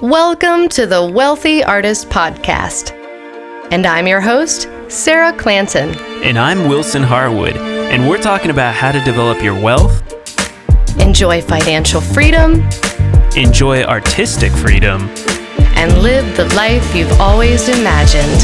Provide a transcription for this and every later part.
Welcome to the Wealthy Artist Podcast. And I'm your host, Sarah Clanton. And I'm Wilson Harwood. And we're talking about how to develop your wealth, enjoy financial freedom, enjoy artistic freedom, and live the life you've always imagined.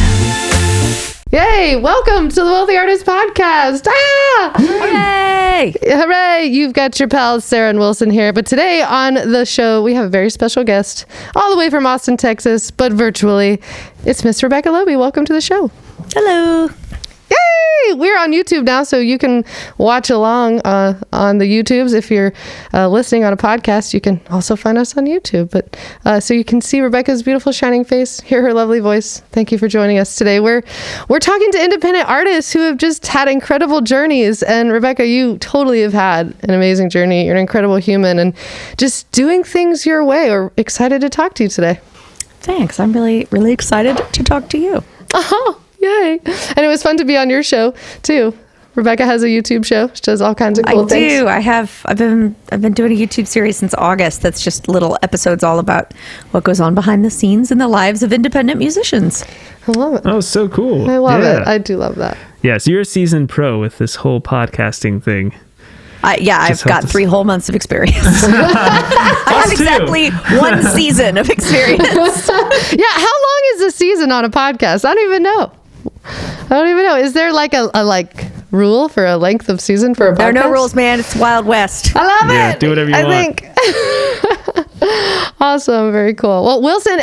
Yay! Welcome to the Wealthy Artist Podcast. Ah! Hooray! Hooray! You've got your pals Sarah and Wilson here. But today on the show, we have a very special guest, all the way from Austin, Texas, but virtually. It's Miss Rebecca Loebe. Welcome to the show. Hello. Yay! We're on YouTube now, so you can watch along on the YouTubes. If you're listening on a podcast, you can also find us on YouTube. But so you can see Rebecca's beautiful shining face, hear her lovely voice. Thank you for joining us today. We're talking to independent artists who have just had incredible journeys. And Rebecca, you totally have had an amazing journey. You're an incredible human and just doing things your way. We're excited to talk to you today. Thanks. I'm really, really excited to talk to you. Oh, yay. And it was fun to be on your show too. Rebecca has a YouTube show. She does all kinds of cool things. I do. I've been doing a YouTube series since August. That's just little episodes all about what goes on behind the scenes in the lives of independent musicians. I love it. Oh, so cool. I love it. I do love that. Yeah, so you're a seasoned pro with this whole podcasting thing. I've got 3 whole months of experience. I have exactly 1 season of experience. Yeah, how long is a season on a podcast? I don't even know. Is there like a rule for a length of season for a podcast? There are no rules, man. It's Wild West. I love it. Do whatever you want. I think. Awesome. Very cool. Well, Wilson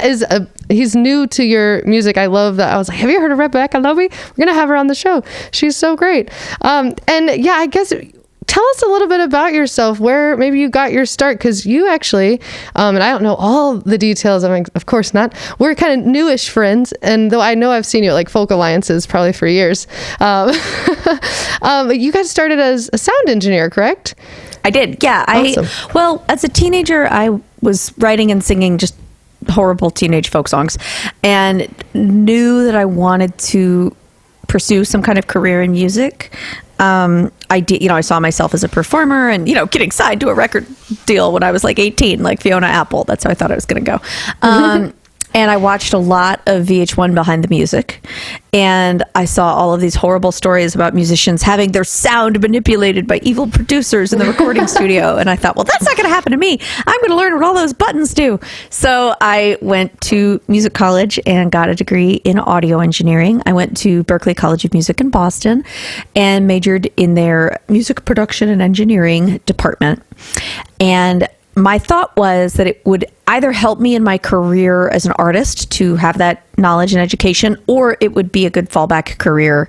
he's new to your music. I love that. I was like, have you heard of Rebecca Loebe? We're going to have her on the show. She's so great. And yeah, I guess tell us a little bit about yourself, where maybe you got your start, because you actually, and I don't know all the details, I mean, of course not, we're kind of newish friends, and though I know I've seen you at like folk alliances probably for years, you got started as a sound engineer, correct? I did, yeah. Awesome. Well, as a teenager, I was writing and singing just horrible teenage folk songs, and knew that I wanted to pursue some kind of career in music. I did, I saw myself as a performer and, getting signed to a record deal when I was like 18, like Fiona Apple. That's how I thought I was going to go. And I watched a lot of VH1 Behind the Music, and I saw all of these horrible stories about musicians having their sound manipulated by evil producers in the recording studio. And I thought, well, that's not going to happen to me. I'm going to learn what all those buttons do. So I went to music college and got a degree in audio engineering. I went to Berklee College of Music in Boston and majored in their music production and engineering department. And my thought was that it would either help me in my career as an artist to have that knowledge and education, or it would be a good fallback career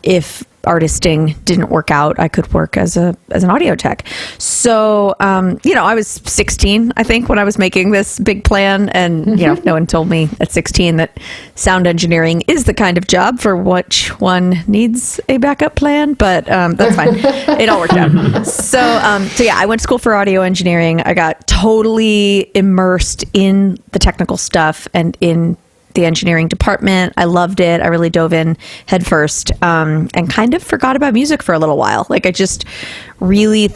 if artisting didn't work out. I could work as an audio tech. So, I was 16, I think, when I was making this big plan. And, no one told me at 16 that sound engineering is the kind of job for which one needs a backup plan. But that's fine. It all worked out. So yeah, I went to school for audio engineering. I got totally immersed in the technical stuff and in the engineering department. I loved it. I really dove in head first, and kind of forgot about music for a little while. Like I just really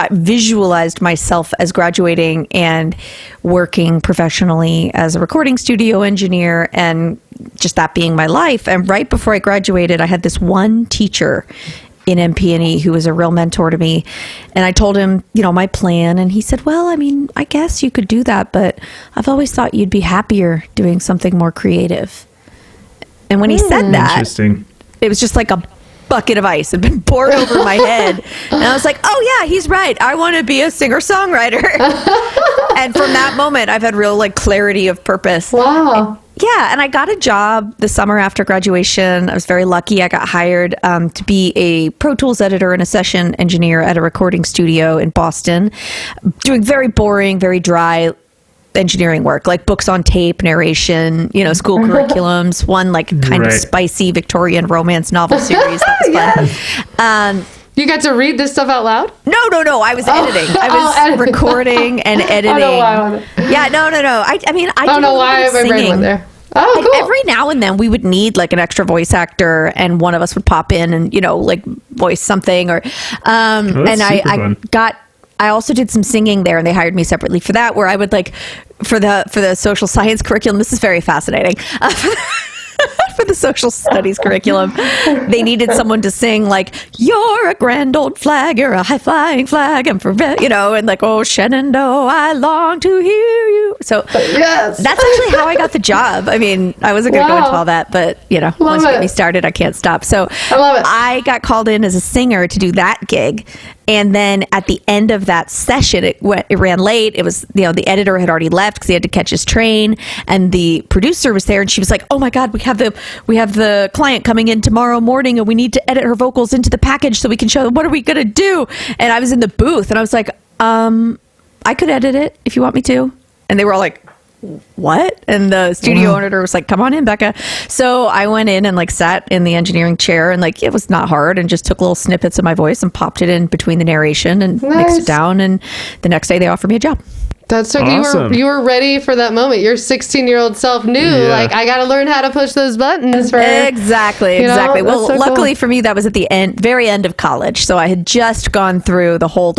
visualized myself as graduating and working professionally as a recording studio engineer, and just that being my life. And right before I graduated, I had this one teacher in MP&E who was a real mentor to me. And I told him, my plan. And he said, well, I guess you could do that, but I've always thought you'd be happier doing something more creative. And when he said that, it was just like a bucket of ice had been poured over my head. And I was like, oh yeah, he's right. I want to be a singer-songwriter. And from that moment, I've had real clarity of purpose. Wow. Yeah, and I got a job the summer after graduation. I was very lucky. I got hired to be a Pro Tools editor and a session engineer at a recording studio in Boston, doing very boring, very dry engineering work, like books on tape, narration, school curriculums, one kind of spicy Victorian romance novel series. That was fun. You got to read this stuff out loud? No. I was editing. I was recording and editing. I know why. Yeah, no. I don't know why my brain went there. Oh, cool. Every now and then we would need an extra voice actor, and one of us would pop in and voice something, or and I got I also did some singing there, and they hired me separately for that, where I would like for the social science curriculum. This is very fascinating. For the social studies curriculum, they needed someone to sing like, "You're a grand old flag, you're a high flying flag, and and like, oh Shenandoah, I long to hear you." So Yes. that's actually how I got the job. I mean, I wasn't going to go into all that, but once you get me started, I can't stop. So I love it. I got called in as a singer to do that gig. And then at the end of that session, it ran late. It was, the editor had already left because he had to catch his train, and the producer was there, and she was like, "Oh my God, we have the client coming in tomorrow morning, and we need to edit her vocals into the package so we can show them. What are we gonna do?" And I was in the booth, and I was like, "I could edit it if you want me to." And they were all like, "What?" And the studio owner was like, "Come on in, Becca." So I went in and like sat in the engineering chair, and like it was not hard, and just took little snippets of my voice and popped it in between the narration and mixed it down. And the next day they offered me a job. That's so Awesome. you were ready for that moment. Your 16-year-old self knew, like, I got to learn how to push those buttons for Exactly. Well, so luckily cool. for me, that was at the very end of college. So I had just gone through the whole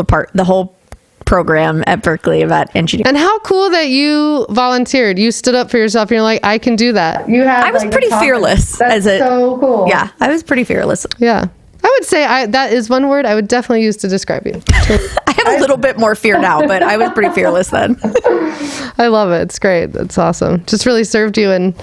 program at Berkeley about engineering. And how cool that you volunteered. You stood up for yourself, and you're like, I can do that. I was pretty fearless. That's so cool. Yeah, I was pretty fearless. Yeah. I would say that is one word I would definitely use to describe you. I have a little bit more fear now, but I was pretty fearless then. I love it. It's great. That's awesome. Just really served you in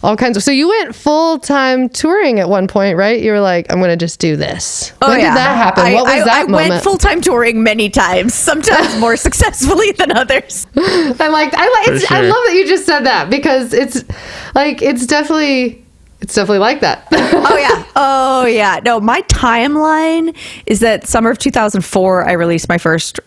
all kinds of... So you went full-time touring at one point, right? You were like, I'm going to just do this. When did that happen? What was that moment? I went full-time touring many times, sometimes more successfully than others. I love that you just said that, because it's definitely like that. Oh yeah. No, my timeline is that summer of 2004, I released my first...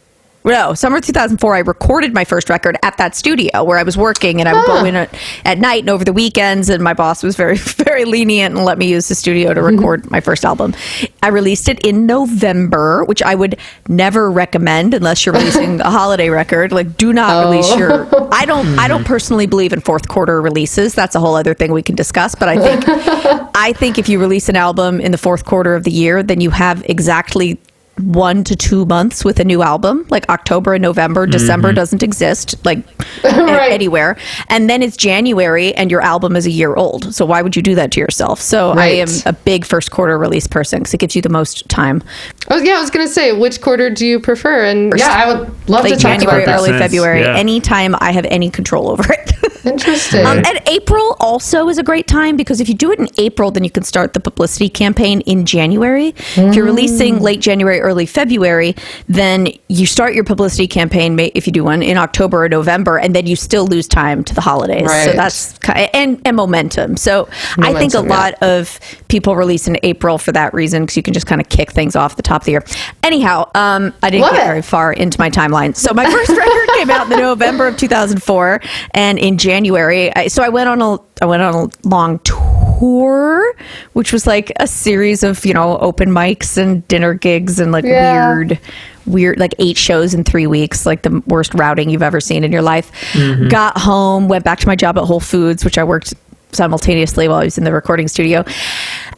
No, summer of 2004, I recorded my first record at that studio where I was working, and I would go in at night and over the weekends, and my boss was very, very lenient and let me use the studio to record my first album. I released it in November, which I would never recommend unless you're releasing a holiday record. Like, do not release your... I don't personally believe in fourth quarter releases. That's a whole other thing we can discuss, but I think if you release an album in the fourth quarter of the year, then you have exactly 1 to 2 months with a new album. Like October and November. December doesn't exist anywhere, and then it's January and your album is a year old. So why would you do that to yourself? So I am a big first quarter release person because it gives you the most time. I was gonna say, which quarter do you prefer? And I would love to talk January, about that. early February, anytime I have any control over it. Interesting. And April also is a great time, because if you do it in April, then you can start the publicity campaign in January. If you're releasing late January, early February, then you start your publicity campaign, if you do one, in October or November, and then you still lose time to the holidays. Right. So that's and momentum. So I think a lot of people release in April for that reason, because you can just kind of kick things off the top of the year. Anyhow, I didn't get very far into my timeline. So my first record came out in the November of 2004, and in January, I went on a long tour, which was like a series of open mics and dinner gigs and like weird like 8 shows in 3 weeks, like the worst routing you've ever seen in your life. Got home, went back to my job at Whole Foods, which I worked simultaneously while I was in the recording studio,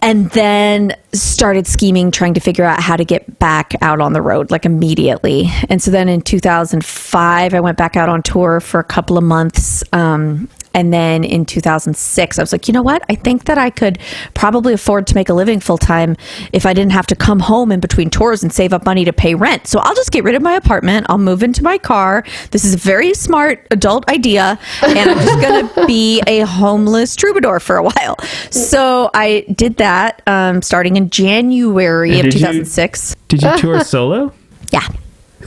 and then started scheming, trying to figure out how to get back out on the road like immediately. And so then in 2005 I went back out on tour for a couple of months, and then in 2006 I was like, you know what, I think that I could probably afford to make a living full time if I didn't have to come home in between tours and save up money to pay rent. So I'll just get rid of my apartment, I'll move into my car. This is a very smart adult idea, and I'm just gonna be a homeless troubadour for a while. So I did that, starting in January of 2006. Did you tour solo? Yeah.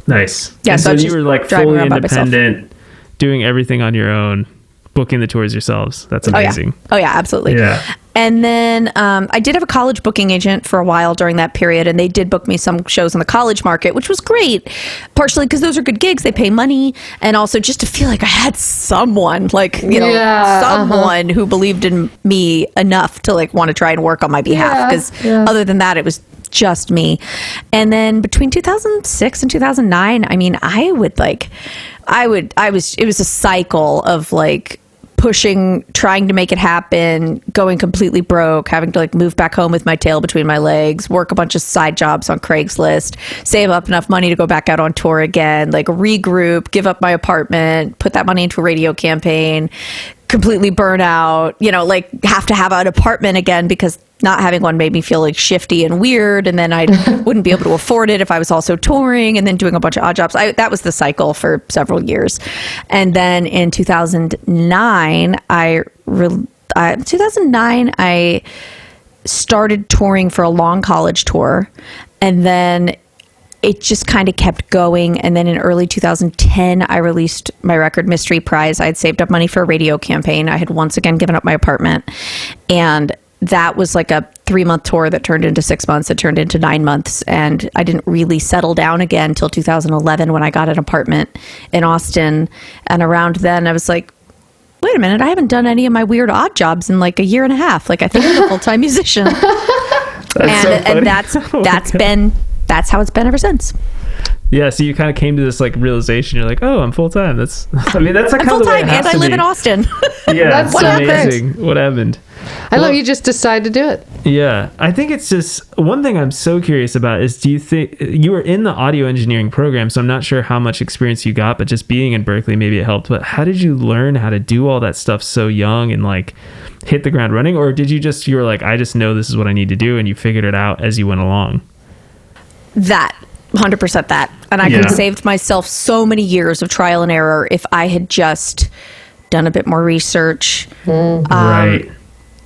Nice. Yeah, and so so just you were like driving fully around by myself. independent, doing everything on your own, booking the tours yourselves. That's amazing. Oh yeah, absolutely. Yeah. And then I did have a college booking agent for a while during that period, and they did book me some shows in the college market, which was great, partially because those are good gigs. They pay money, and also just to feel like I had someone, like, someone who believed in me enough to like want to try and work on my behalf, because other than that, it was just me. And then between 2006 and 2009, I mean, it was a cycle of like pushing, trying to make it happen, going completely broke, having to like move back home with my tail between my legs, work a bunch of side jobs on Craigslist, save up enough money to go back out on tour again, like regroup, give up my apartment, put that money into a radio campaign, completely burn out, you know, like have to have an apartment again because not having one made me feel like shifty and weird. And then I wouldn't be able to afford it if I was also touring and then doing a bunch of odd jobs. That was the cycle for several years. And then in 2009, I started touring for a long college tour. And then it just kind of kept going. And then in early 2010, I released my record Mystery Prize. I had saved up money for a radio campaign. I had once again given up my apartment. And that was like a 3-month tour that turned into 6 months. It turned into 9 months. And I didn't really settle down again until 2011 when I got an apartment in Austin. And around then I was like, wait a minute, I haven't done any of my weird odd jobs in like a year and a half. Like I think I'm a full-time musician. And that's how it's been ever since. Yeah, so you kind of came to this like realization. You're like, oh, I'm full time. That's like I'm kind of the way full-time it has and I to live be. in Austin. Yeah, That's it's so amazing. What happened? I love you just decide to do it. Yeah, I think it's just one thing I'm so curious about is, do you think you were in the audio engineering program? So I'm not sure how much experience you got, but just being in Berkeley, maybe it helped. But how did you learn how to do all that stuff so young and like hit the ground running? Or did you were like, I just know this is what I need to do, and you figured it out as you went along? That 100% that. And I could have saved myself so many years of trial and error if I had just done a bit more research. Right.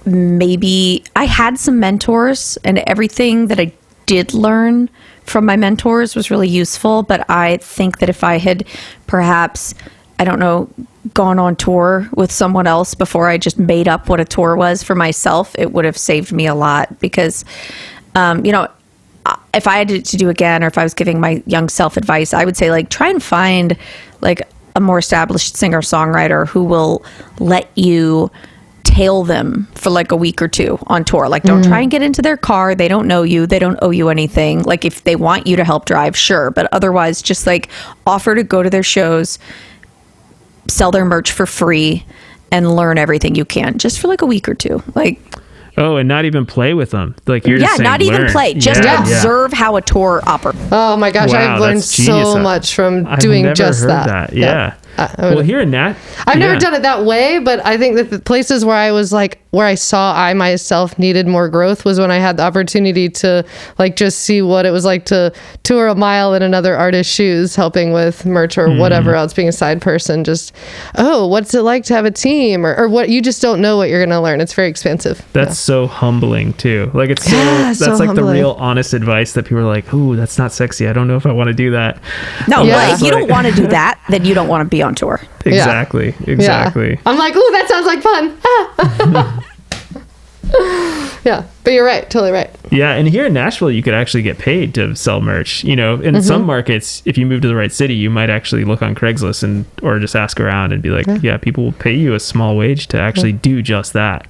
Maybe I had some mentors, and everything that I did learn from my mentors was really useful. But I think that if I had perhaps, I don't know, gone on tour with someone else before I just made up what a tour was for myself, it would have saved me a lot. Because, if I had to do again, or if I was giving my young self advice, I would say like try and find like a more established singer-songwriter who will let you tail them for like a week or two on tour. Like don't try and get into their car. They don't know you. They don't owe you anything. Like if they want you to help drive, sure. But otherwise just like offer to go to their shows, sell their merch for free, and learn everything you can just for like a week or two. Like, oh, and not even play with them. Like you're just saying, not even learn. play. Just observe how a tour operates. Oh my gosh, Wow, I've learned that's genius. so much from I've doing never just heard that. Yeah. Well, here in Nat, I've never done it that way, but I think that the places where I was like, where I saw I myself needed more growth was when I had the opportunity to like just see what it was like to tour a mile in another artist's shoes, helping with merch or whatever else, being a side person. Just, oh, what's it like to have a team, or what? You just don't know what you're going to learn. It's very expensive. That's so humbling too. Like it's so, that's so like humbling. the real honest advice that people are like, ooh, that's not sexy. I don't know if I want to do that. No, Yeah. like, if you don't want to do that, then you don't want to be on tour. Exactly. Exactly. Yeah. I'm like, ooh, that sounds like fun. Yeah, but you're right. Totally right. Yeah, and here in Nashville, you could actually get paid to sell merch. You know, in some markets, if you move to the right city, you might actually look on Craigslist or just ask around and be like, yeah, people will pay you a small wage to actually do just that.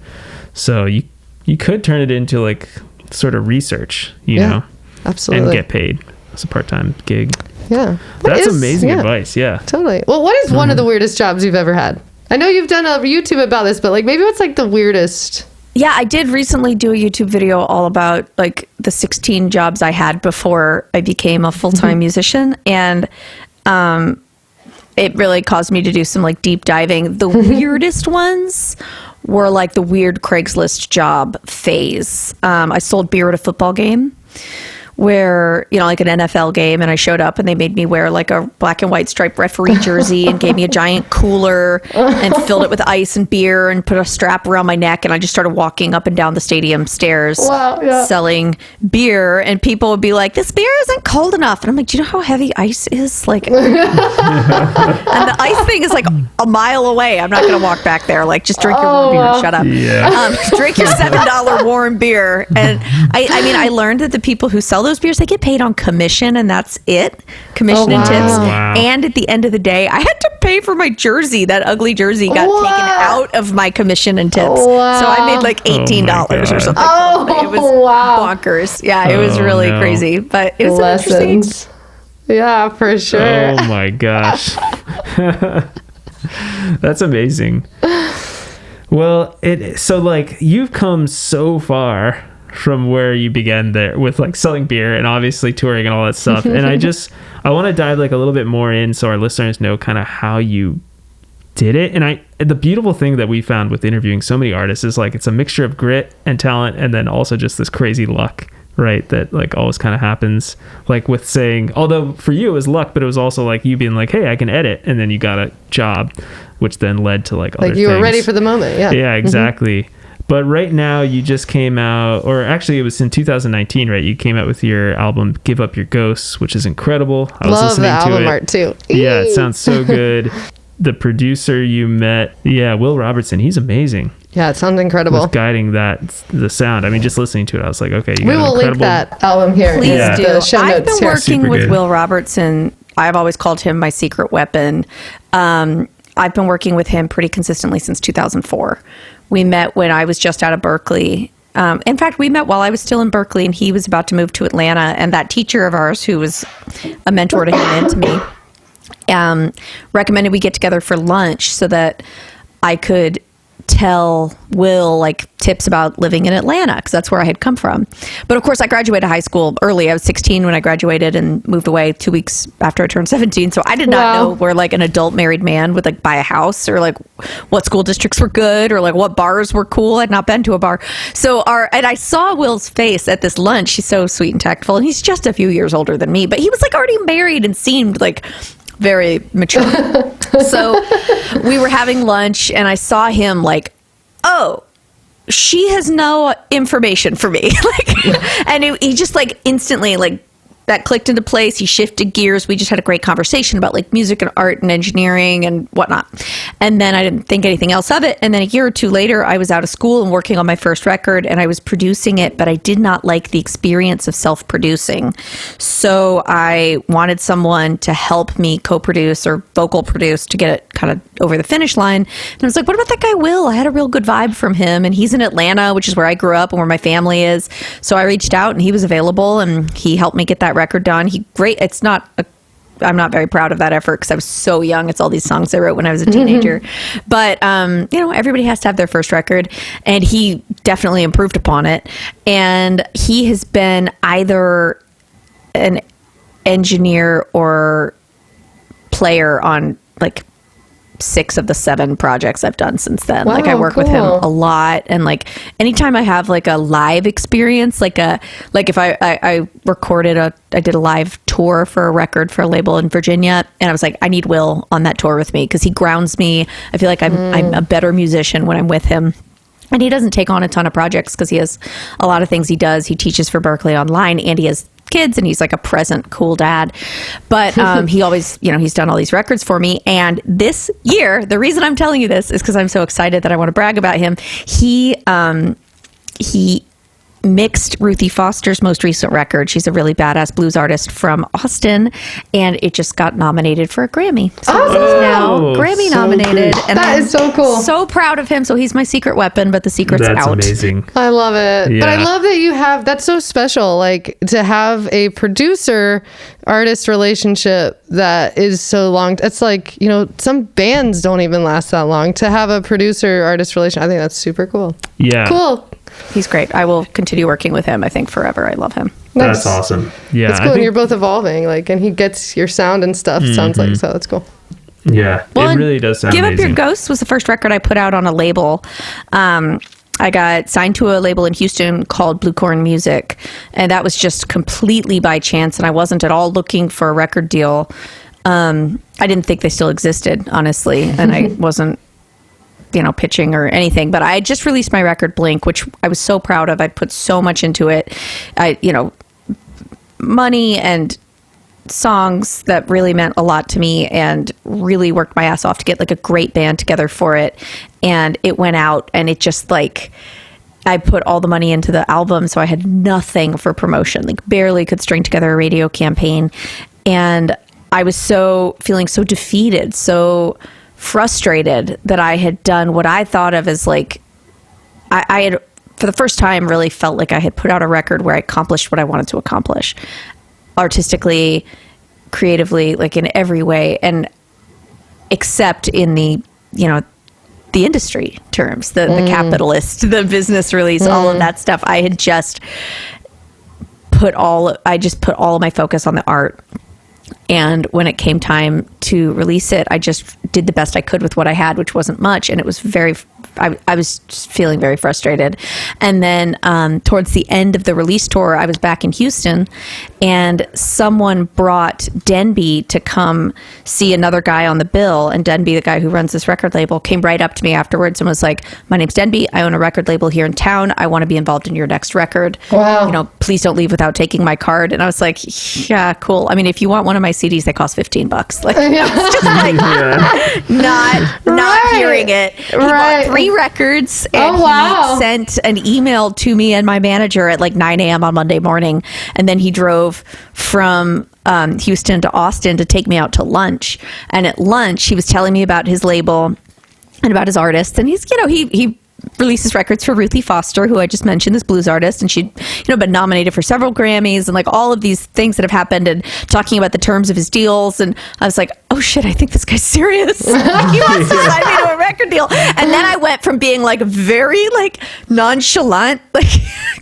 So you could turn it into like sort of research, you know, absolutely, and get paid as a part-time gig. Yeah, That's amazing advice. Yeah, totally. Well, what is one of the weirdest jobs you've ever had? I know you've done a YouTube about this, but like maybe what's like the weirdest? Yeah, I did recently do a YouTube video all about like the 16 jobs I had before I became a full-time musician. And it really caused me to do some like deep diving. The weirdest ones were like the weird Craigslist job phase. I sold beer at a football game where, you know, like an NFL game, and I showed up and they made me wear like a black and white striped referee jersey and gave me a giant cooler and filled it with ice and beer and put a strap around my neck, and I just started walking up and down the stadium stairs selling beer, and people would be like, this beer isn't cold enough, and I'm like, do you know how heavy ice is? Like and the ice thing is like a mile away. I'm not gonna walk back there. Like, just drink your warm beer. Shut up. Drink your $7 warm beer. And I mean, I learned that the people who sell those beers, they get paid on commission, and that's it. Commission and tips. Wow. And at the end of the day, I had to pay for my jersey. That ugly jersey got taken out of my commission and tips. So I made like $18 or something. It was bonkers. Yeah, it was really crazy, but it was interesting. Yeah, for sure. Oh my gosh. That's amazing. Well, so like you've come so far from where you began there with like selling beer and obviously touring and all that stuff. And I want to dive like a little bit more in so our listeners know kind of how you did it. And the beautiful thing that we found with interviewing so many artists is like it's a mixture of grit and talent and then also just this crazy luck, right? That like always kind of happens, like with saying, although for you it was luck, but it was also like you being like, hey, I can edit, and then you got a job, which then led to like other Like you were things. ready for the moment. Yeah, exactly. But right now you just came out, or actually it was in 2019, right? You came out with your album Give Up Your Ghosts, which is incredible. I was Love listening the to album it. art too. Yeah, it sounds so good. The producer you met, Will Robertson, he's amazing Yeah, it sounds incredible. with guiding the sound. I mean, just listening to it, I was like, okay, you We got will an link incredible... that album here. Please in do. the show I've notes been here. working Super with good. Will Robertson. I've always called him my secret weapon. I've been working with him pretty consistently since 2004. We met when I was just out of Berkeley. In fact, we met while I was still in Berkeley, and he was about to move to Atlanta. And that teacher of ours, who was a mentor to him and to me, recommended we get together for lunch so that I could tell Will like tips about living in Atlanta, because that's where I had come from. But of course, I graduated high school early. I was 16 when I graduated and moved away 2 weeks after I turned 17. So I did not know where like an adult married man would like buy a house, or like what school districts were good, or like what bars were cool. I'd not been to a bar. And I saw Will's face at this lunch. He's so sweet and tactful, and he's just a few years older than me, but he was like already married and seemed like very mature. So we were having lunch and I saw him like, oh, she has no information for me. He just like instantly like that clicked into place. He shifted gears. We just had a great conversation about like music and art and engineering and whatnot. And then I didn't think anything else of it. And then a year or two later, I was out of school and working on my first record, and I was producing it, but I did not like the experience of self-producing. So I wanted someone to help me co-produce or vocal produce to get it kind of over the finish line. And I was like, what about that guy Will? I had a real good vibe from him, and he's in Atlanta, which is where I grew up and where my family is. So I reached out and he was available, and he helped me get that record done. I'm not very proud of that effort because I was so young. It's all these songs I wrote when I was a teenager. But, everybody has to have their first record, and he definitely improved upon it. And he has been either an engineer or player on like 6 of the 7 projects I've done since then. Wow, like I work with him cool. a lot, and like anytime I have like a live experience, like if I did a live tour for a record for a label in Virginia, and I was like, I need Will on that tour with me because he grounds me. I feel like I'm a better musician when I'm with him. And he doesn't take on a ton of projects because he has a lot of things he does. He teaches for Berkeley online, and he has kids, and he's like a present, cool dad. But he always, he's done all these records for me. And this year, the reason I'm telling you this is because I'm so excited that I want to brag about him. He mixed Ruthie Foster's most recent record. She's a really badass blues artist from Austin, and it just got nominated for a Grammy. So he's now Grammy nominated. Cool. And That is so cool. So proud of him. So he's my secret weapon, but the secret's That's out. amazing. I love it. Yeah. But I love that you have, that's so special, like to have a producer artist relationship that is so long. It's like, some bands don't even last that long. To have a producer artist relationship, I think that's super cool. Yeah. Cool. He's great. I will continue working with him, I think, forever. I love him. That's Nice. awesome. Yeah. That's cool. And you're both evolving, and he gets your sound and stuff, sounds like, so that's cool. Yeah. Well, it really does sound Give amazing. Up Your Ghosts was the first record I put out on a label. I got signed to a label in Houston called Blue Corn Music, and that was just completely by chance, and I wasn't at all looking for a record deal. I didn't think they still existed, honestly, and I wasn't pitching or anything, but I had just released my record Blink, which I was so proud of. I'd put so much into it. Money and songs that really meant a lot to me, and really worked my ass off to get like a great band together for it. And it went out, and it just like, I put all the money into the album, so I had nothing for promotion, like barely could string together a radio campaign. And I was feeling so defeated, so frustrated that I had done what I thought of as like, I had for the first time really felt like I had put out a record where I accomplished what I wanted to accomplish, artistically, creatively, like in every way, and except in the the industry terms, the capitalist, the business release, all of that stuff. I just put all of my focus on the art. And when it came time to release it, I just did the best I could with what I had, which wasn't much. And it was I was just feeling very frustrated. And then towards the end of the release tour, I was back in Houston, and someone brought Denby to come see another guy on the bill. And Denby, the guy who runs this record label, came right up to me afterwards and was like, "My name's Denby. I own a record label here in town. I want to be involved in your next record. Wow. Please don't leave without taking my card." And I was like, "Yeah, cool. I mean, if you want one of my CDs, they cost $15." Like, it's just like not hearing it. He bought 3 records, and he sent an email to me and my manager at like 9 a.m. on Monday morning, and then he drove from Houston to Austin to take me out to lunch. And at lunch, he was telling me about his label and about his artists, and he's he releases records for Ruthie Foster, who I just mentioned, this blues artist, and she'd been nominated for several Grammys and like all of these things that have happened, and talking about the terms of his deals. And I was like, oh shit, I think this guy's serious. Like, he wants to sign me to a record deal. And then I went from being like very like nonchalant, like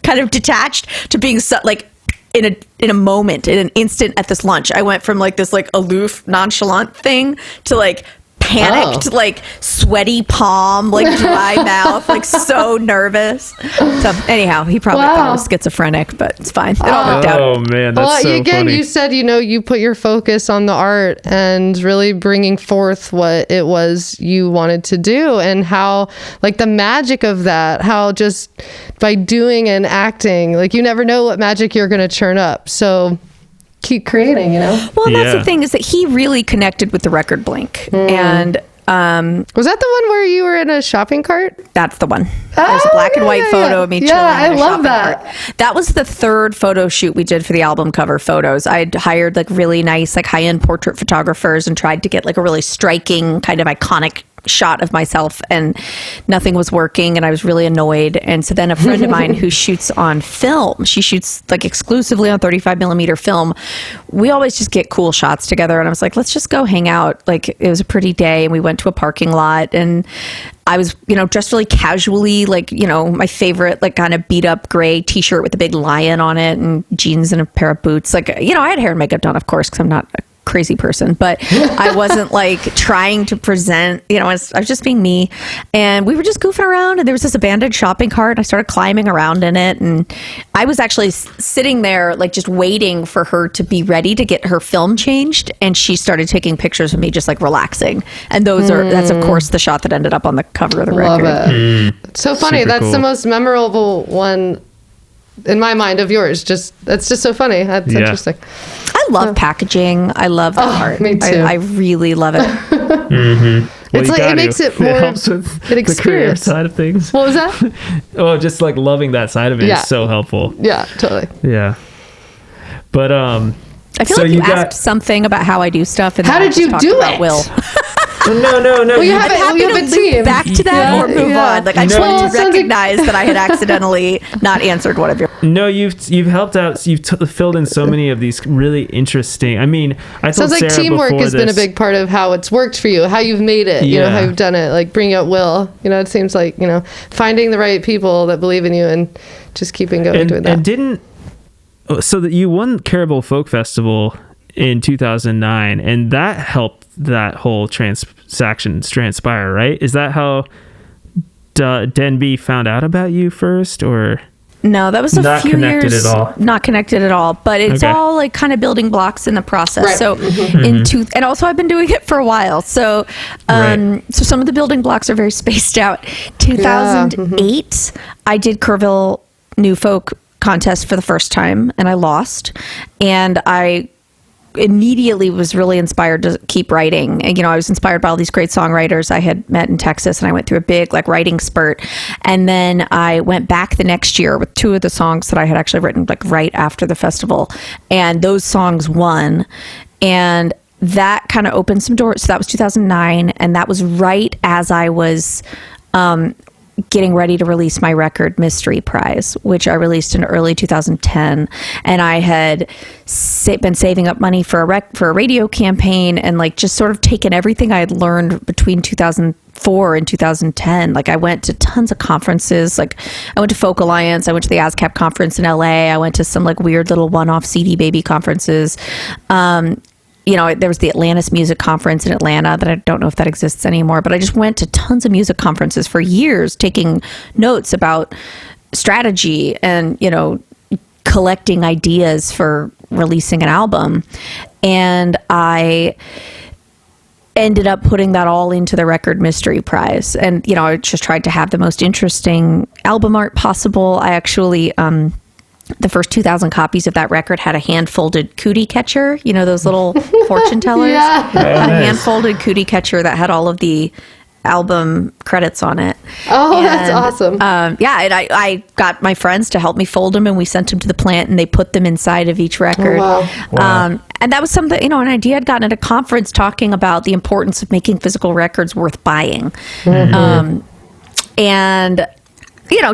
kind of detached, to being so like in a moment, in an instant at this lunch. I went from like this like aloof, nonchalant thing to like panicked, like sweaty palm, like dry mouth, like so nervous. So anyhow, he probably thought I was schizophrenic, but it's fine. It all worked out. Oh man, that's so funny. You said, you put your focus on the art and really bringing forth what it was you wanted to do, and how like the magic of that, how just by doing and acting, like you never know what magic you're going to churn up. So keep creating, Well, that's the thing, is that he really connected with the record blink. And was that the one where you were in a shopping cart? That's the one. There's a black and white photo of me chilling in I a love shopping that. cart. That was the 3rd photo shoot we did for the album cover photos. I'd hired like really nice, like high-end portrait photographers and tried to get like a really striking kind of iconic shot of myself, and nothing was working, and I was really annoyed. And so then a friend of mine who shoots on film, she shoots like exclusively on 35 millimeter film. We always just get cool shots together, and I was like, let's just go hang out. Like, it was a pretty day, and we went to a parking lot, and I was, dressed really casually, like, my favorite, like, kind of beat up gray t-shirt with a big lion on it, and jeans and a pair of boots. Like, I had hair and makeup done, of course, because I'm not a crazy person, but I wasn't like trying to present, I was just being me. And we were just goofing around, and there was this abandoned shopping cart, and I started climbing around in it. And I was actually sitting there, like, just waiting for her to be ready to get her film changed. And she started taking pictures of me just like relaxing. And that's of course the shot that ended up on the cover of the record. Love it. It's so funny. Super That's cool. the most memorable one in my mind of yours. That's just so funny. That's interesting. I love packaging. I love that part. Me too. I really love it. It's like, it makes it more It helps with the career side of things. What was that? Oh, just like loving that side of it is so helpful. Yeah, totally. Yeah. But I feel so like you asked something about how I do stuff, and how then I did just you talked do about it? Will. No. Well, you have I'm happy a to loop team. back to that or move on. Like, I just No. wanted to recognize that I had accidentally not answered one of your. No, you've helped out. You've filled in so many of these really interesting. I mean, I told Sounds like Sarah teamwork before has been a this- big part of how it's worked for you, how you've made it, Yeah. how you've done it, like bringing out Will. It seems like, finding the right people that believe in you and just keeping going doing that. So that you won Caribou Folk Festival in 2009, and that helped that whole transaction transpire, right? Is that how Denby found out about you first, or? No, that was a Not few connected years. at all. Not connected at all. But it's Okay. all like kind of building blocks in the process. Right. So and also I've been doing it for a while. So Right. so some of the building blocks are very spaced out. 2008, I did Kerrville New Folk contest for the first time, and I lost. And I immediately was really inspired to keep writing. And, I was inspired by all these great songwriters I had met in Texas, and I went through a big like writing spurt. And then I went back the next year with 2 of the songs that I had actually written like right after the festival, and those songs won. And that kind of opened some doors. So that was 2009, and that was right as I was getting ready to release my record Mystery Prize, which I released in early 2010. And I had been saving up money for a radio campaign, and like just sort of taken everything I had learned between 2004 and 2010. Like I went to tons of conferences. Like I went to Folk Alliance. I went to the ASCAP conference in LA. I went to some like weird little one-off CD baby conferences. There was the Atlantis Music Conference in Atlanta that I don't know if that exists anymore, but I just went to tons of music conferences for years, taking notes about strategy and, collecting ideas for releasing an album. And I ended up putting that all into the record Mystery Prize. And, I just tried to have the most interesting album art possible. I actually, the first 2,000 copies of that record had a hand-folded cootie catcher, those little fortune tellers. Yeah. A hand-folded cootie catcher that had all of the album credits on it. Oh, that's awesome. And I got my friends to help me fold them, and we sent them to the plant, and they put them inside of each record. Oh, wow. And that was something, an idea I'd gotten at a conference talking about the importance of making physical records worth buying. Mm-hmm. And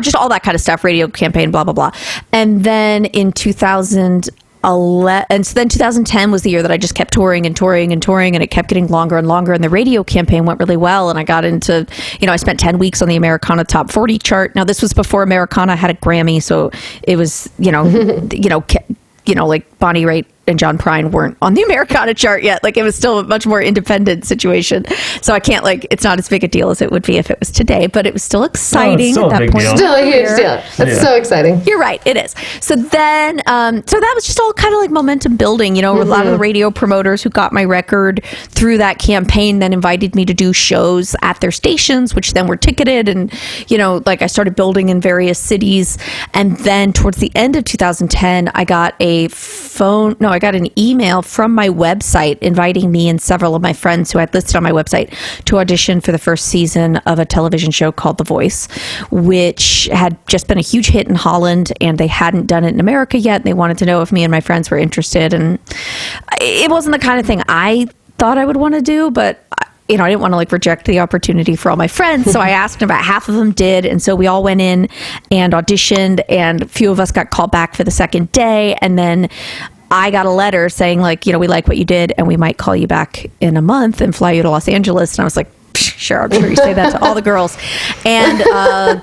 just all that kind of stuff, radio campaign, blah, blah, blah. And then in 2011, and so then 2010 was the year that I just kept touring and touring and touring, and it kept getting longer and longer, and the radio campaign went really well, and I got into, I spent 10 weeks on the Americana Top 40 chart. Now, this was before Americana had a Grammy, so it was, like Bonnie Raitt and John Prine weren't on the Americana chart yet. Like it was still a much more independent situation. So I can't it's not as big a deal as it would be if it was today, but it was still exciting still at that point. deal. Still a huge deal. That's so exciting. You're right. It is. So then, so that was just all kind of like momentum building, a lot of the radio promoters who got my record through that campaign then invited me to do shows at their stations, which then were ticketed. And, I started building in various cities. And then towards the end of 2010, I got I got an email from my website inviting me and several of my friends who I'd listed on my website to audition for the first season of a television show called The Voice, which had just been a huge hit in Holland, and they hadn't done it in America yet. They wanted to know if me and my friends were interested, and it wasn't the kind of thing I thought I would want to do, but I didn't want to reject the opportunity for all my friends. So I asked, about half of them did. And so we all went in and auditioned, and a few of us got called back for the second day. And then I got a letter saying we like what you did, and we might call you back in a month and fly you to Los Angeles. And I was like, sure, I'm sure you say that to all the girls. And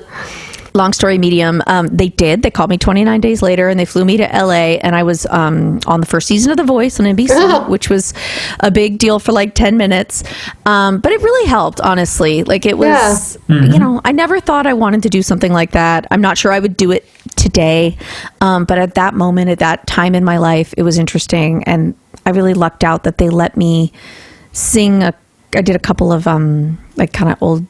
long story medium, they did. They called me 29 days later, and they flew me to LA, and I was on the first season of The Voice on NBC, which was a big deal for 10 minutes. But it really helped, honestly. It was, I never thought I wanted to do something like that. I'm not sure I would do it today. But at that moment, at that time in my life, it was interesting. And I really lucked out that they let me sing. I did a couple of kind of old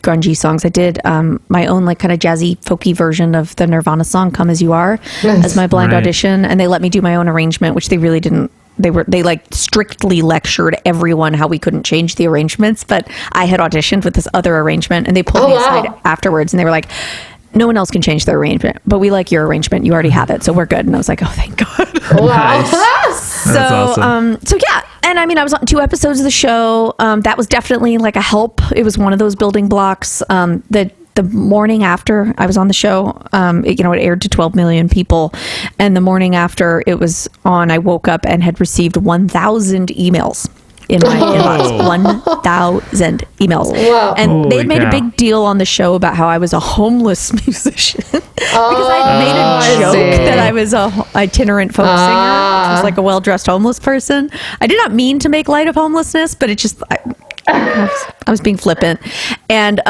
grungy songs. I did my own kind of jazzy folky version of the Nirvana song Come As You Are as my blind audition, and they let me do my own arrangement, which they really didn't. They strictly lectured everyone how we couldn't change the arrangements, but I had auditioned with this other arrangement, and they pulled me aside afterwards, and they were like, no one else can change their arrangement, but we like your arrangement. You already have it, so we're good. And I was like, oh, thank God. Wow. So, awesome. So yeah. And I was on 2 episodes of the show. That was definitely a help. It was one of those building blocks. The morning after I was on the show, it aired to 12 million people. And the morning after it was on, I woke up and had received 1,000 emails in my inbox. 1,000 emails. Wow. And they had made a big deal on the show about how I was a homeless musician. Because I had made a joke that I was a itinerant folk singer. I was a well-dressed homeless person. I did not mean to make light of homelessness, but it just... I was being flippant, and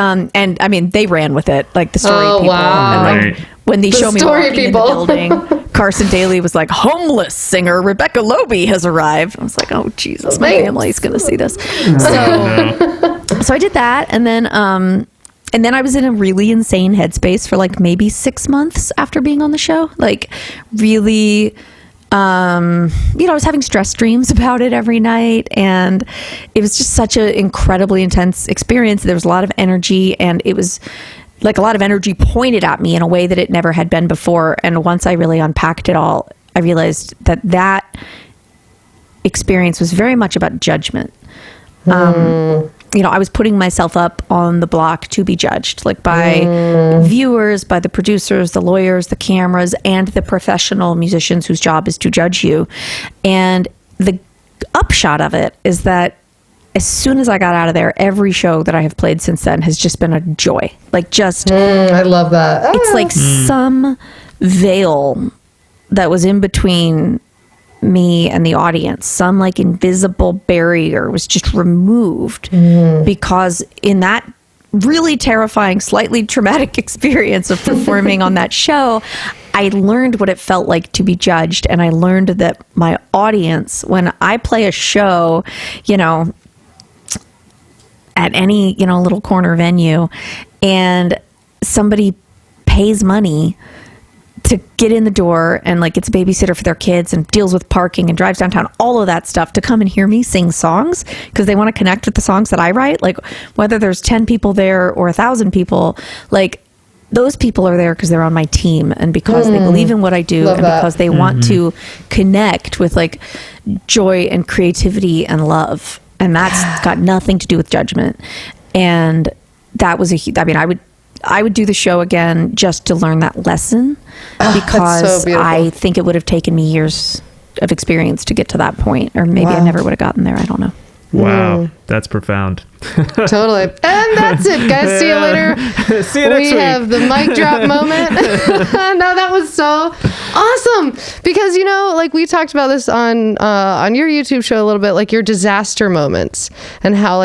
they ran with it, the story people. Wow. And when they showed me walking in the building, Carson Daly was like, "Homeless singer Rebecca Loebe has arrived." I was like, "Oh Jesus, my family's going to see this." So I did that, and then I was in a really insane headspace for maybe 6 months after being on the show. Really. I was having stress dreams about it every night, and it was just such an incredibly intense experience. There was a lot of energy, and it was a lot of energy pointed at me in a way that it never had been before. And once I really unpacked it all, I realized that experience was very much about judgment. I was putting myself up on the block to be judged, like by viewers, by the producers, the lawyers, the cameras, and the professional musicians whose job is to judge you. And the upshot of it is that as soon as I got out of there, every show that I have played since then has just been a joy. Like just, I love that. it's like some veil that was in between me and the audience, some like invisible barrier was just removed because in that really terrifying, slightly traumatic experience of performing on that show, I learned what it felt like to be judged. And I learned that my audience, when I play a show, at any, little corner venue, and somebody pays money to get in the door and like gets a babysitter for their kids and deals with parking and drives downtown, all of that stuff, to come and hear me sing songs because they want to connect with the songs that I write, like whether there's 10 people there or 1,000 people, like those people are there because they're on my team and because they believe in what I do. Love and that. Because they want to connect with like joy and creativity and love. And that's got nothing to do with judgment. And that was I would do the show again just to learn that lesson because so I think it would have taken me years of experience to get to that point, or maybe I never would have gotten there. I don't know. Wow, that's profound. Totally. And that's it, guys. See you later. See you next week. We have the mic drop moment. No, that was so awesome. Because, like we talked about this on your YouTube show a little bit, like your disaster moments and how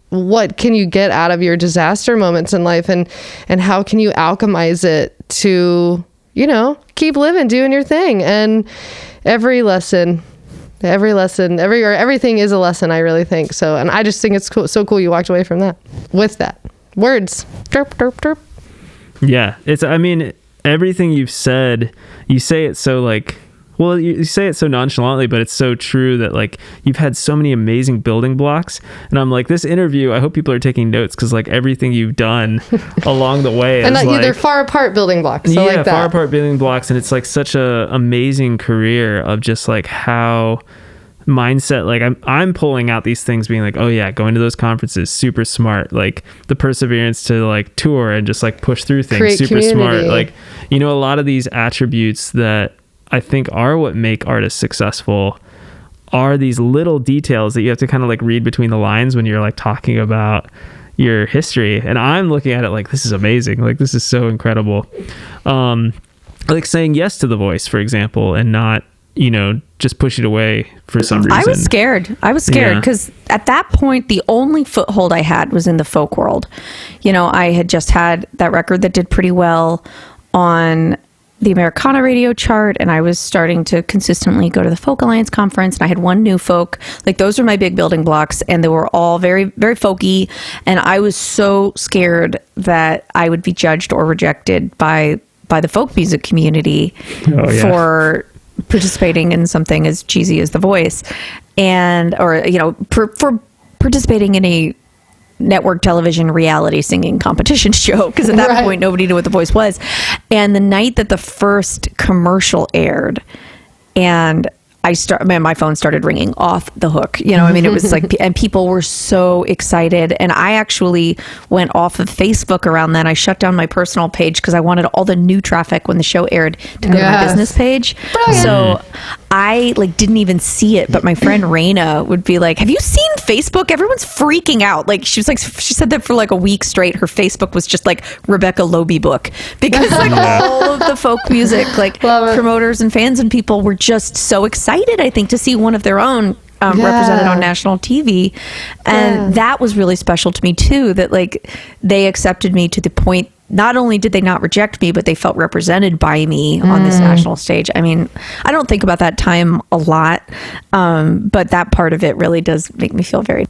what can you get out of your disaster moments in life, and how can you alchemize it to, keep living, doing your thing. And everything is a lesson, I really think. So, and I just think it's cool, so cool you walked away from that with that. Words. Derp, derp, derp. Yeah. Everything you've said, you say it so you say it so nonchalantly, but it's so true that like you've had so many amazing building blocks. And I'm like, this interview, I hope people are taking notes because like everything you've done along the way. And they're far apart building blocks. So yeah, far apart building blocks. And it's like such a amazing career of just like how mindset, like I'm pulling out these things being like, oh yeah, going to those conferences, super smart. Like the perseverance to like tour and just like push through things, create super community. Smart. Like, a lot of these attributes that I think are what make artists successful are these little details that you have to kind of like read between the lines when you're like talking about your history. And I'm looking at it like, this is amazing. Like, this is so incredible. Like saying yes to The Voice, for example, and not, just push it away for some reason. I was scared because at that point, the only foothold I had was in the folk world. I had just had that record that did pretty well on the Americana radio chart, and I was starting to consistently go to the Folk Alliance conference, and I had one new folk. Like, those are my big building blocks, and they were all very, very folky, and I was so scared that I would be judged or rejected by the folk music community for participating in something as cheesy as The Voice, for participating in a network television reality singing competition show, because at that point nobody knew what The Voice was. And the night that the first commercial aired, and my phone started ringing off the hook. It was like, and people were so excited. And I actually went off of Facebook around then. I shut down my personal page because I wanted all the new traffic when the show aired to go to my business page. Brilliant. So I didn't even see it, but my friend Raina would be like, have you seen Facebook? Everyone's freaking out. Like, she said that for like a week straight, her Facebook was just like Rebecca Loebe book, because all of the folk music, promoters and fans and people were just so excited, I think, to see one of their own represented on national TV. And that was really special to me too, that they accepted me to the point, not only did they not reject me, but they felt represented by me on this national stage. I mean, I don't think about that time a lot, but that part of it really does make me feel very...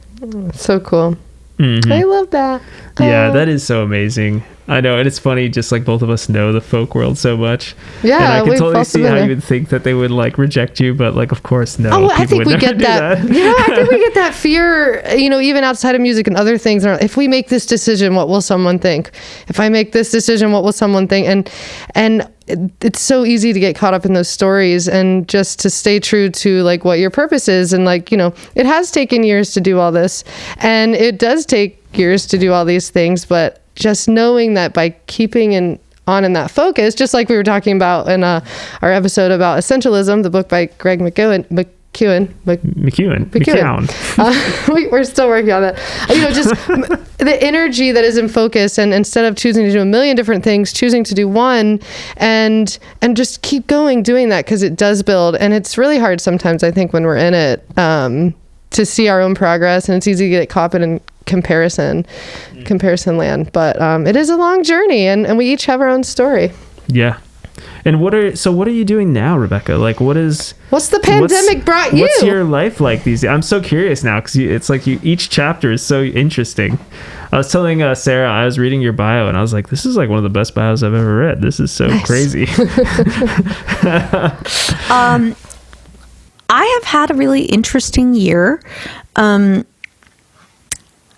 So cool. Mm-hmm. I love that. Yeah, that is so amazing. I know, and it's funny, just like both of us know the folk world so much. Yeah, and I can totally see how you would think that they would reject you, but of course, no. Oh, I think we get that. Yeah, I think we get that fear, even outside of music and other things. If we make this decision, what will someone think? If I make this decision, what will someone think? And it's so easy to get caught up in those stories, and just to stay true to like what your purpose is. And like, it has taken years to do all this, and it does take years to do all these things, but just knowing that by keeping on in that focus, just like we were talking about in our episode about Essentialism, the book by Greg McKeown. We're still working on that. Just the energy that is in focus, and instead of choosing to do a million different things, choosing to do one, and just keep going doing that, because it does build. And it's really hard sometimes, I think, when we're in it, to see our own progress, and it's easy to get caught in comparison land. But it is a long journey, and we each have our own story. Yeah. And what are you doing now, Rebecca? Like, what's the pandemic brought you? What's your life like these days? I'm so curious now, because it's like each chapter is so interesting. I was telling Sarah, I was reading your bio, and I was like, this is like one of the best bios I've ever read. This is so crazy. I have had a really interesting year.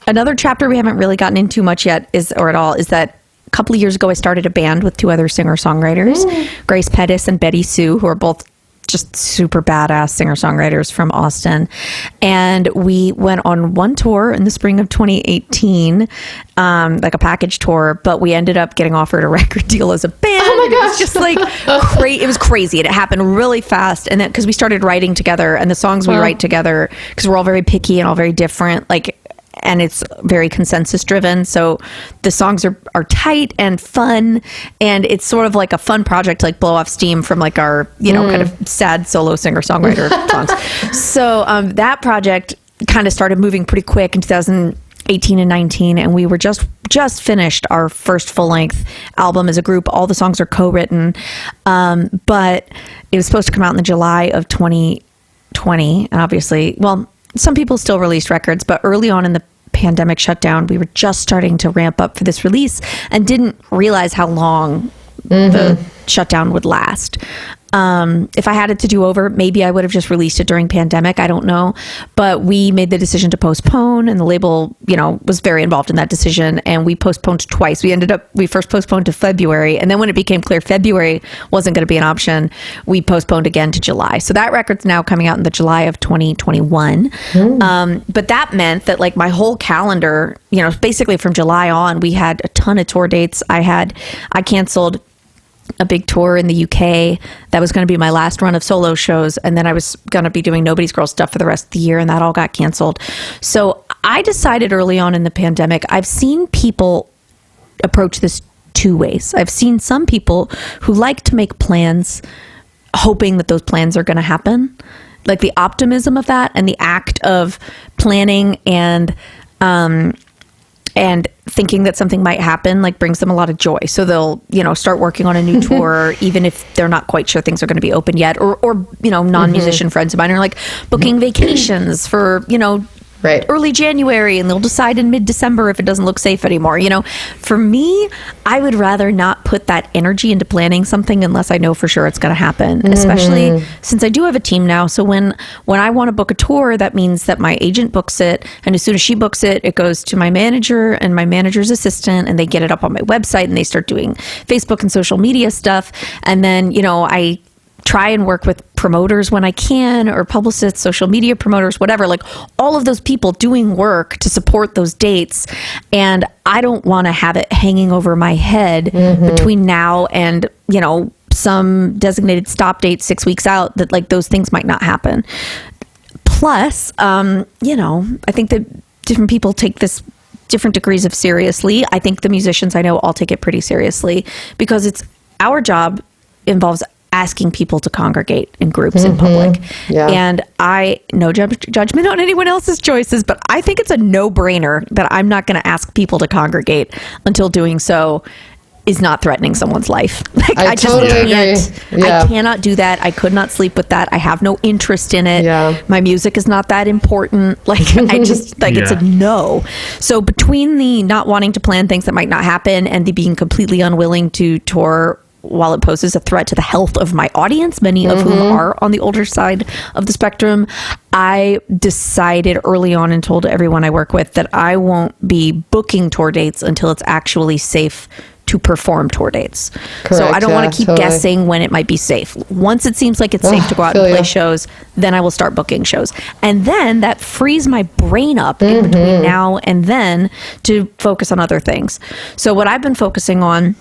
Another chapter we haven't really gotten into much yet is that a couple of years ago, I started a band with two other singer-songwriters, Grace Pettis and Betty Sue, who are both just super badass singer-songwriters from Austin. And we went on one tour in the spring of 2018, like a package tour, but we ended up getting offered a record deal as a band. Oh my gosh. It was just like it was crazy. And it happened really fast. And then, because we started writing together, and the songs we write together, because we're all very picky and all very different, and it's very consensus driven. So the songs are tight and fun, and it's sort of like a fun project to like blow off steam from like our, kind of sad solo singer-songwriter songs. So that project kind of started moving pretty quick in 2018 and 19. And we were just finished our first full-length album as a group. All the songs are co-written. But it was supposed to come out in the July of 2020. And obviously, some people still released records, but early on in the pandemic shutdown, we were just starting to ramp up for this release and didn't realize how long the shutdown would last. If I had it to do over, maybe I would have just released it during pandemic. I don't know. But we made the decision to postpone, and the label, was very involved in that decision. And we postponed twice. We first postponed to February. And then when it became clear February wasn't going to be an option, we postponed again to July. So that record's now coming out in the July of 2021. But that meant that like my whole calendar, basically from July on, we had a ton of tour dates. I canceled a big tour in the UK that was going to be my last run of solo shows, and then I was going to be doing Nobody's Girl stuff for the rest of the year, and that all got canceled. So I decided early on in the pandemic, I've seen people approach this two ways. I've seen some people who like to make plans hoping that those plans are going to happen, like the optimism of that and the act of planning and thinking that something might happen, like brings them a lot of joy. So they'll, start working on a new tour, even if they're not quite sure things are going to be open yet, or non-musician friends of mine are like booking vacations for, early January, and they'll decide in mid-December if it doesn't look safe anymore. For me, I would rather not put that energy into planning something unless I know for sure it's going to happen, especially since I do have a team now. So when I want to book a tour, that means that my agent books it, and as soon as she books it, it goes to my manager and my manager's assistant, and they get it up on my website, and they start doing Facebook and social media stuff. And then, I try and work with promoters when I can, or publicists, social media promoters, whatever, like all of those people doing work to support those dates. And I don't want to have it hanging over my head between now and, some designated stop date 6 weeks out, that like those things might not happen. Plus, I think that different people take this different degrees of seriously. I think the musicians I know all take it pretty seriously, because it's our job involves asking people to congregate in groups in public. Yeah. And no judgment on anyone else's choices, but I think it's a no-brainer that I'm not going to ask people to congregate until doing so is not threatening someone's life. Like, I totally just can't. Yeah. I cannot do that. I could not sleep with that. I have no interest in it. Yeah. My music is not that important. Like, I just, it's a no. So between the not wanting to plan things that might not happen and the being completely unwilling to tour while it poses a threat to the health of my audience, many of whom are on the older side of the spectrum, I decided early on and told everyone I work with that I won't be booking tour dates until it's actually safe to to perform tour dates. So Correct, I don't want yeah, to keep totally. guessing when it might be safe. Once it seems like it's safe to go out and feel play ya. shows, then I will start booking shows. And then that frees my brain up in between now and then to focus on other things. So what I've been focusing on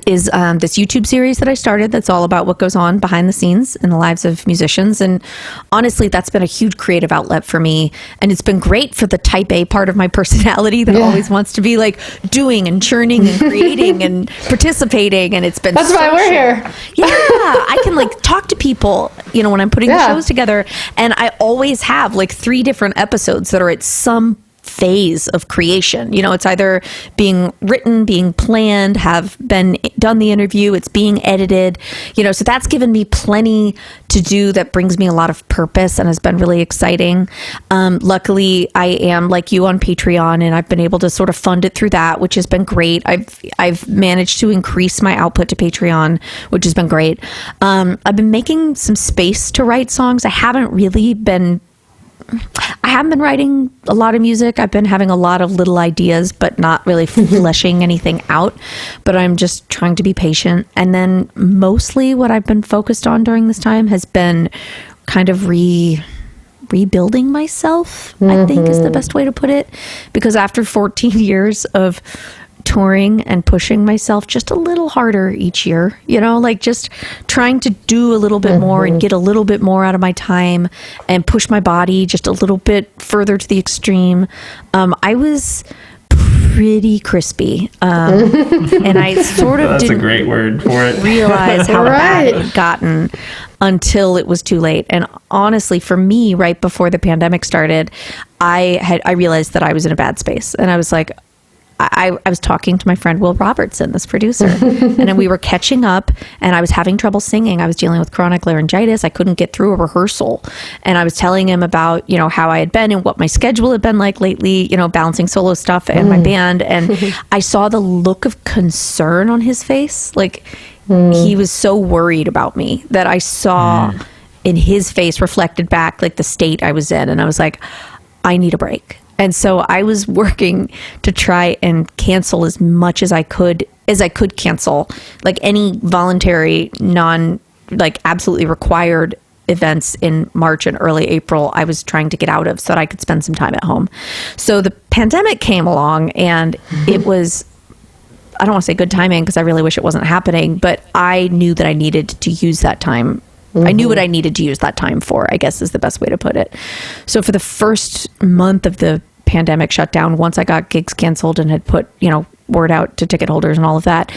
is this YouTube series that I started that's all about what goes on behind the scenes in the lives of musicians. And honestly, that's been a huge creative outlet for me. And it's been great for the type A part of my personality that always wants to be like doing and churning and creating and participating. And it's been That's why we're social. here. Yeah, I can like talk to people, you know, when I'm putting the shows together. And I always have like 3 different episodes that are at some phase of creation. You know, it's either being written, being planned, have been done the interview, it's being edited, you know, so that's given me plenty to do that brings me a lot of purpose and has been really exciting. Luckily, I am like you on Patreon, and I've been able to sort of fund it through that, which has been great. I've managed to increase my output to Patreon, which has been great. I've been making some space to write songs. I haven't been writing a lot of music. I've been having a lot of little ideas, but not really fleshing anything out. But I'm just trying to be patient. And then mostly what I've been focused on during this time has been kind of rebuilding myself, I think is the best way to put it. Because after 14 years of touring and pushing myself just a little harder each year, you know, like just trying to do a little bit more and get a little bit more out of my time and push my body just a little bit further to the extreme. I was pretty crispy. And I sort of That's didn't a great word for it. realize how bad it had gotten until it was too late. And honestly, for me, right before the pandemic started, I realized that I was in a bad space. And I was like, I was talking to my friend Will Robertson, this producer, and then we were catching up, and I was having trouble singing. I was dealing with chronic laryngitis. I couldn't get through a rehearsal. And I was telling him about, you know, how I had been and what my schedule had been like lately, you know, balancing solo stuff and my band. And I saw the look of concern on his face. Like he was so worried about me that I saw in his face reflected back like the state I was in. And I was like, I need a break. And so I was working to try and cancel as much as I could cancel, like any voluntary, like absolutely required events in March and early April. I was trying to get out of so that I could spend some time at home. So the pandemic came along, and it was, I don't want to say good timing because I really wish it wasn't happening, but I knew that I needed to use that time. I knew what I needed to use that time for, I guess is the best way to put it. So for the first month of the pandemic shutdown, once I got gigs canceled and had put, you know, word out to ticket holders and all of that,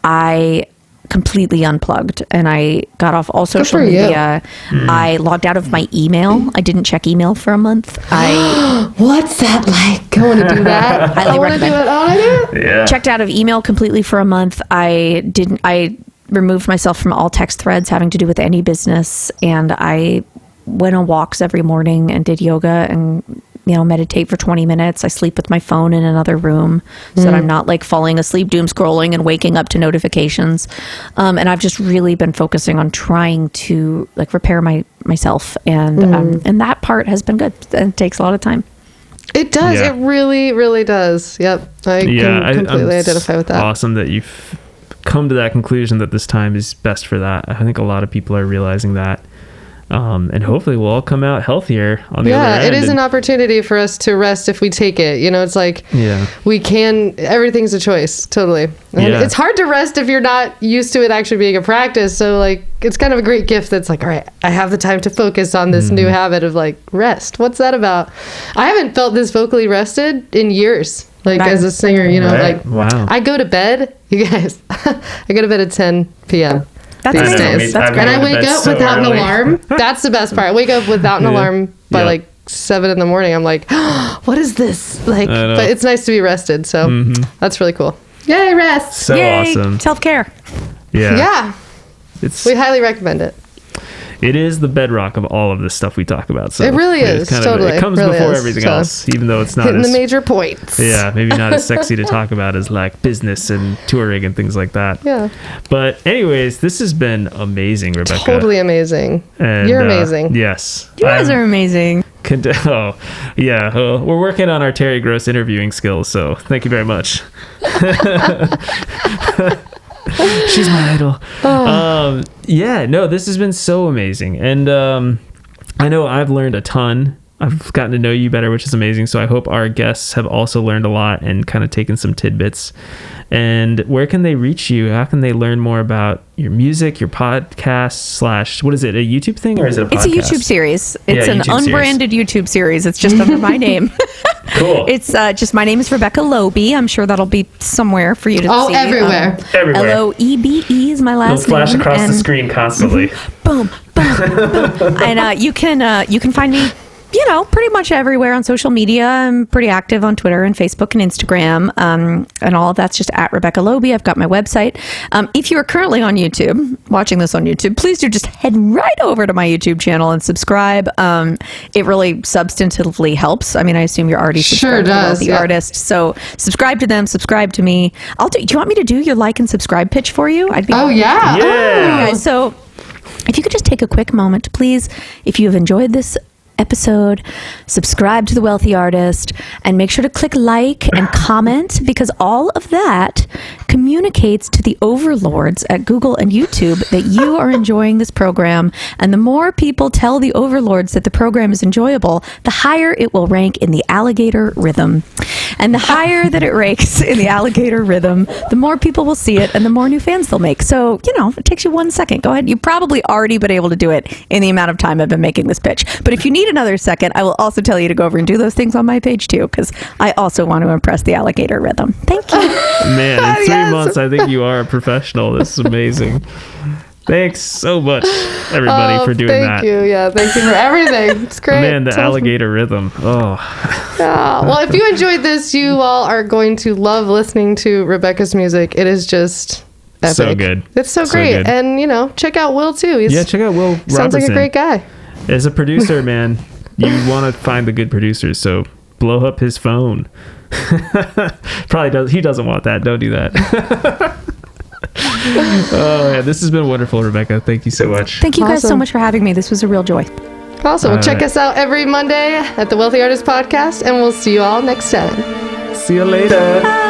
I completely unplugged and I got off all social media. I logged out of my email. I didn't check email for a month. What's that like? I want to do that. Highly recommend. I want to do it. Yeah. Checked out of email completely for a month. I removed myself from all text threads having to do with any business, and I went on walks every morning and did yoga and, you know, meditate for 20 minutes. I sleep with my phone in another room so that I'm not like falling asleep doom scrolling and waking up to notifications. And I've just really been focusing on trying to like repair myself, and that part has been good. It takes a lot of time. It does. Yeah. It really, really does. Yep. I can completely identify with that. Awesome that you've come to that conclusion that this time is best for that. I think a lot of people are realizing that. And hopefully we'll all come out healthier on the other end. Yeah, it is an opportunity for us to rest if we take it. You know, it's like we can, everything's a choice. Totally. And it's hard to rest if you're not used to it actually being a practice. So like, it's kind of a great gift that's like, all right, I have the time to focus on this new habit of like rest. What's that about? I haven't felt this vocally rested in years. Like as a singer, you know, like I go to bed, you guys, I go to bed at 10 p.m. That's these amazing. days. That's great. And I wake up without an alarm. That's the best part. I wake up without an alarm by like 7 in the morning. I'm like, what is this? Like, but it's nice to be rested. So that's really cool. Yay, rest. So awesome. Self-care. Yeah. We highly recommend it. It is the bedrock of all of this stuff we talk about. So it really is. Totally. It comes really before is. everything So, else, even though it's not hitting the major points. Yeah, maybe not as sexy to talk about as like business and touring and things like that. Yeah. But anyways, this has been amazing, Rebecca. Totally amazing. And, You're amazing. Yes. You guys are amazing. Oh, yeah. We're working on our Terry Gross interviewing skills, so thank you very much. She's my idol. Yeah, no, this has been so amazing. And I know I've learned a ton. I've gotten to know you better, which is amazing. So I hope our guests have also learned a lot and kind of taken some tidbits. And where can they reach you? How can they learn more about your music, your podcast / what is it, a YouTube thing or is it a podcast? It's a YouTube series. It's an YouTube unbranded YouTube series. It's just under my name. Cool. It's just, my name is Rebecca Loebe. I'm sure that'll be somewhere for you to see. Oh, everywhere. Everywhere. Loebe is my last It'll name. flash across the screen constantly. Boom, boom, boom. And you can find me, pretty much everywhere on social media. I'm pretty active on Twitter and Facebook and Instagram. And all of that's just at Rebecca Loebe. I've got my website. If you are currently on YouTube, watching this on YouTube, please do just head right over to my YouTube channel and subscribe. It really substantively helps. I mean, I assume you're already subscribed to The Wealthy Artist. So subscribe to them, subscribe to me. Do you want me to do your like and subscribe pitch for you? Yeah. Okay, so if you could just take a quick moment, please, if you have enjoyed this episode, subscribe to The Wealthy Artist and make sure to click like and comment, because all of that communicates to the overlords at Google and YouTube that you are enjoying this program. And the more people tell the overlords that the program is enjoyable, the higher it will rank in the alligator rhythm. And the higher that it ranks in the alligator rhythm, the more people will see it and the more new fans they'll make. So, it takes you 1 second. Go ahead. You've probably already been able to do it in the amount of time I've been making this pitch. But if you need another second, I will also tell you to go over and do those things on my page too, because I also want to impress the alligator rhythm. Thank you. Man, in 3 months, I think you are a professional. This is amazing. Thanks so much, everybody, for doing that. Thank you. Yeah, thank you for everything. It's great. Man, the It's alligator rhythm. Oh. Yeah. Well, if you enjoyed this, you all are going to love listening to Rebecca's music. It is just epic. So good. It's so great. good. And, check out Will, too. Check out Will Robertson. Sounds like a great guy. As a producer, man, you want to find the good producers, so blow up his phone. Probably does. He doesn't want that. Don't do that. Oh, yeah, this has been wonderful, Rebecca. Thank you so much. Thank you guys so Awesome. much for having me. This was a real joy. Awesome. Well, check right. us out every Monday at the Wealthy Artist Podcast, and we'll see you all next time. See you later.